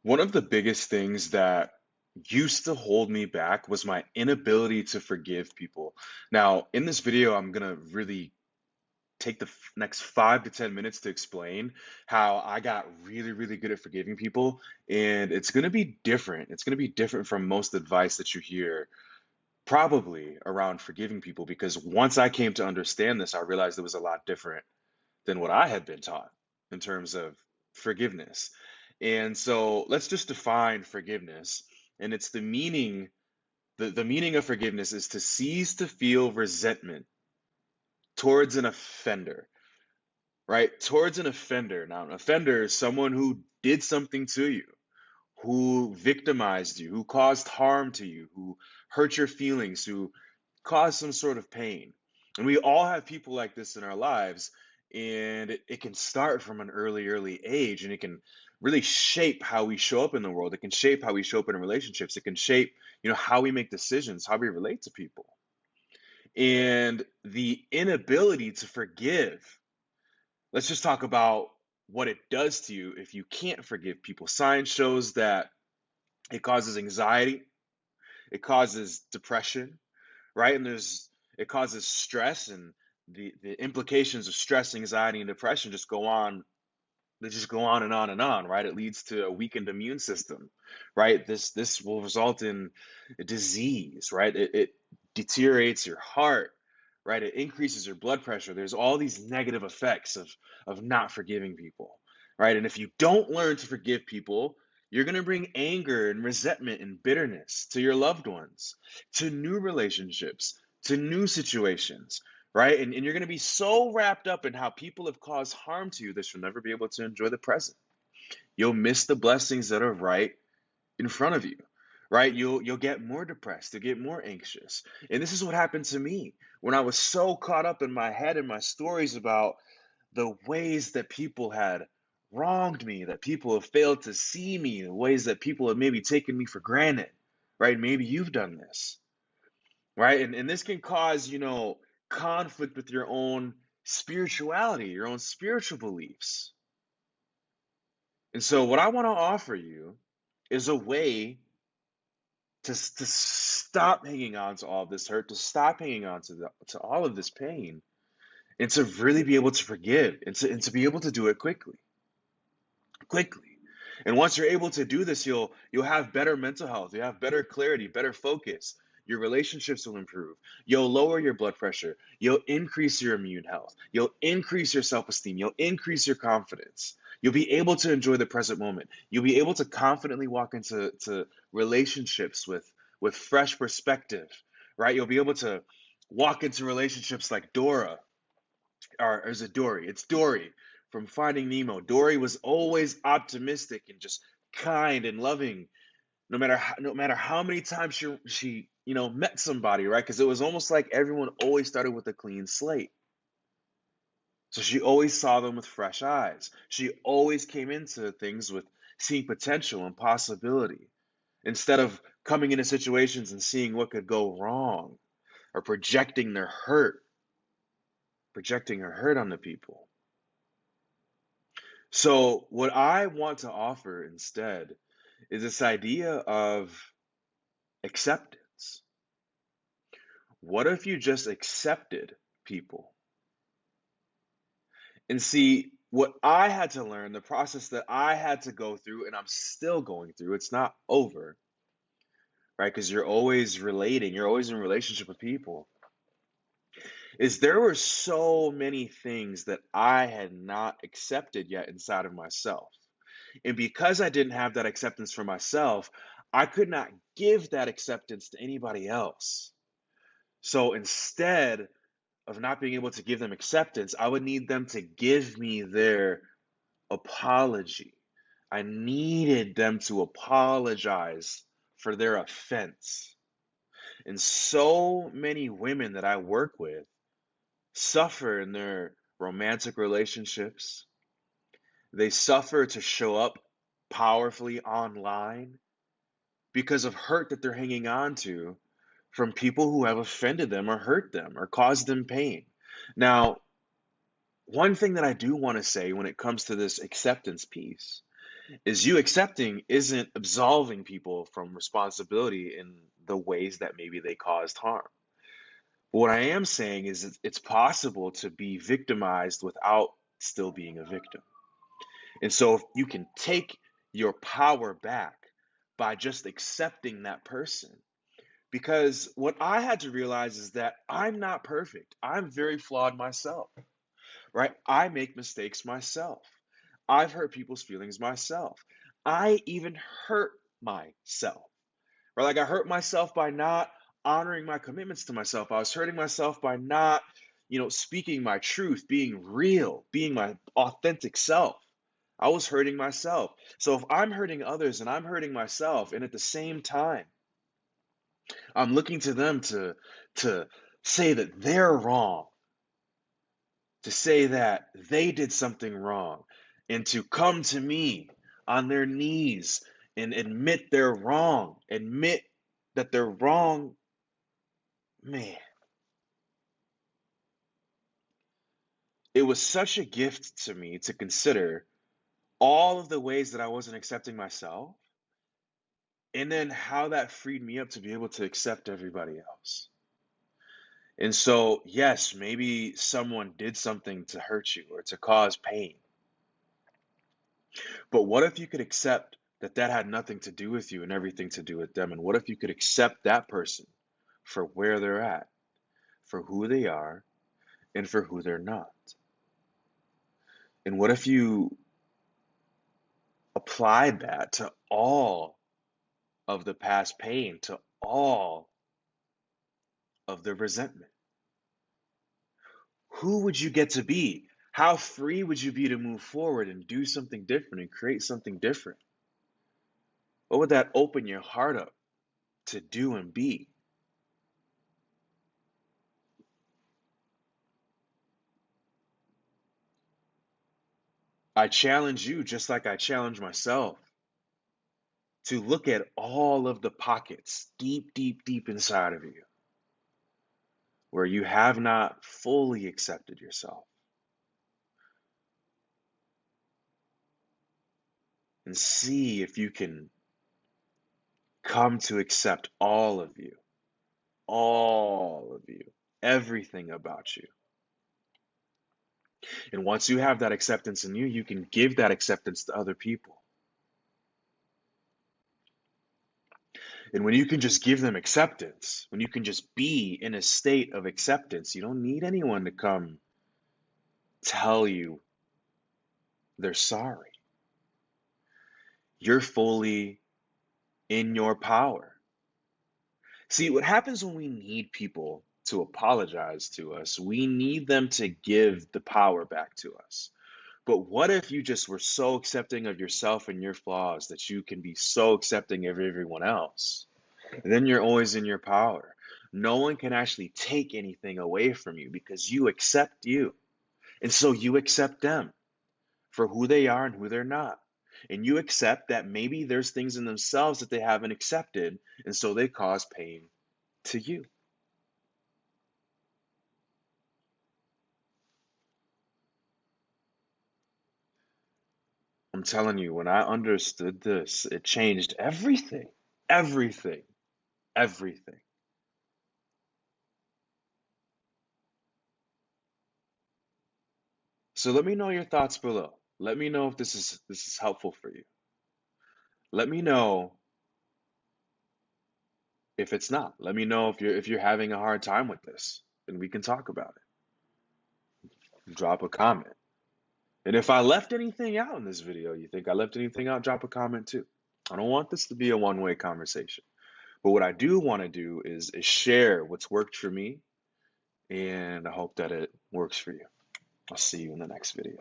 One of the biggest things that used to hold me back was my inability to forgive people. Now, in this video, I'm gonna really take the next 5 to 10 minutes to explain how I got really, really good at forgiving people. And it's gonna be different. It's gonna be different from most advice that you hear, probably around forgiving people, because once I came to understand this, I realized it was a lot different than what I had been taught in terms of forgiveness. And so let's just define forgiveness. And it's the meaning, the meaning of forgiveness is to cease to feel resentment towards an offender, right? Towards an offender. Now, an offender is someone who did something to you, who victimized you, who caused harm to you, who hurt your feelings, who caused some sort of pain. And we all have people like this in our lives, and it can start from an early, early age, and it can really shape how we show up in the world. It can shape how we show up in relationships. It can shape, how we make decisions, how we relate to people. And the inability to forgive, let's just talk about what it does to you if you can't forgive people. Science shows that it causes anxiety, it causes depression, right? And it causes stress, and the implications of stress, anxiety, and depression just go on. They just go on and on and on, right? It leads to a weakened immune system, right? This will result in a disease, right? It deteriorates your heart, right? It increases your blood pressure. There's all these negative effects of not forgiving people, right? And if you don't learn to forgive people, you're going to bring anger and resentment and bitterness to your loved ones, to new relationships, to new situations, right? And you're going to be so wrapped up in how people have caused harm to you that you'll never be able to enjoy the present. You'll miss the blessings that are right in front of you, right? You'll get more depressed, you'll get more anxious. And this is what happened to me when I was so caught up in my head and my stories about the ways that people had wronged me, that people have failed to see me, the ways that people have maybe taken me for granted, right? Maybe you've done this, right? And this can cause, conflict with your own spirituality, your own spiritual beliefs. And so, what I want to offer you is a way to stop hanging on to all of this hurt, to stop hanging on to all of this pain, and to really be able to forgive, and to be able to do it quickly, quickly. And once you're able to do this, you'll have better mental health, you have better clarity, better focus. Your relationships will improve. You'll lower your blood pressure. You'll increase your immune health. You'll increase your self-esteem. You'll increase your confidence. You'll be able to enjoy the present moment. You'll be able to confidently walk into relationships with fresh perspective, right? You'll be able to walk into relationships like Dora, or is it Dory? It's Dory from Finding Nemo. Dory was always optimistic and just kind and loving, no matter how many times she met somebody, right? Because it was almost like everyone always started with a clean slate. So she always saw them with fresh eyes. She always came into things with seeing potential and possibility, instead of coming into situations and seeing what could go wrong, or projecting her hurt on the people. So, what I want to offer instead is this idea of acceptance. What if you just accepted people? And see, what I had to learn, the process that I had to go through, and I'm still going through, it's not over, right? Because you're always relating, you're always in relationship with people, is there were so many things that I had not accepted yet inside of myself. And because I didn't have that acceptance for myself, I could not give that acceptance to anybody else. So instead of not being able to give them acceptance, I would need them to give me their apology. I needed them to apologize for their offense. And so many women that I work with suffer in their romantic relationships. They suffer to show up powerfully online because of hurt that they're hanging on to from people who have offended them or hurt them or caused them pain. Now, one thing that I do want to say when it comes to this acceptance piece is you accepting isn't absolving people from responsibility in the ways that maybe they caused harm. What I am saying is it's possible to be victimized without still being a victim. And so if you can take your power back by just accepting that person. Because what I had to realize is that I'm not perfect. I'm very flawed myself, right? I make mistakes myself. I've hurt people's feelings myself. I even hurt myself, right? Like I hurt myself by not honoring my commitments to myself. I was hurting myself by not, speaking my truth, being real, being my authentic self. I was hurting myself. So if I'm hurting others and I'm hurting myself, and at the same time, I'm looking to them to say that they're wrong, to say that they did something wrong, and to come to me on their knees and admit they're wrong, admit that they're wrong, man. It was such a gift to me to consider all of the ways that I wasn't accepting myself, and then how that freed me up to be able to accept everybody else. And so, yes, maybe someone did something to hurt you or to cause pain. But what if you could accept that that had nothing to do with you and everything to do with them? And what if you could accept that person for where they're at, for who they are, and for who they're not? And what if you applied that to all of the past pain, to all of the resentment? Who would you get to be? How free would you be to move forward and do something different and create something different? What would that open your heart up to do and be? I challenge you, just like I challenge myself, to look at all of the pockets deep, deep, deep inside of you where you have not fully accepted yourself, and see if you can come to accept all of you, everything about you. And once you have that acceptance in you, you can give that acceptance to other people. And when you can just give them acceptance, when you can just be in a state of acceptance, you don't need anyone to come tell you they're sorry. You're fully in your power. See, what happens when we need people to apologize to us, we need them to give the power back to us. But what if you just were so accepting of yourself and your flaws that you can be so accepting of everyone else? And then you're always in your power. No one can actually take anything away from you because you accept you. And so you accept them for who they are and who they're not. And you accept that maybe there's things in themselves that they haven't accepted, and so they cause pain to you. I'm telling you, when I understood this, it changed everything. Everything. Everything. So let me know your thoughts below. Let me know if this is helpful for you. Let me know if it's not. Let me know if you're having a hard time with this, and we can talk about it. Drop a comment. And if I left anything out in this video, you think I left anything out, drop a comment too. I don't want this to be a one-way conversation. But what I do want to do is share what's worked for me, and I hope that it works for you. I'll see you in the next video.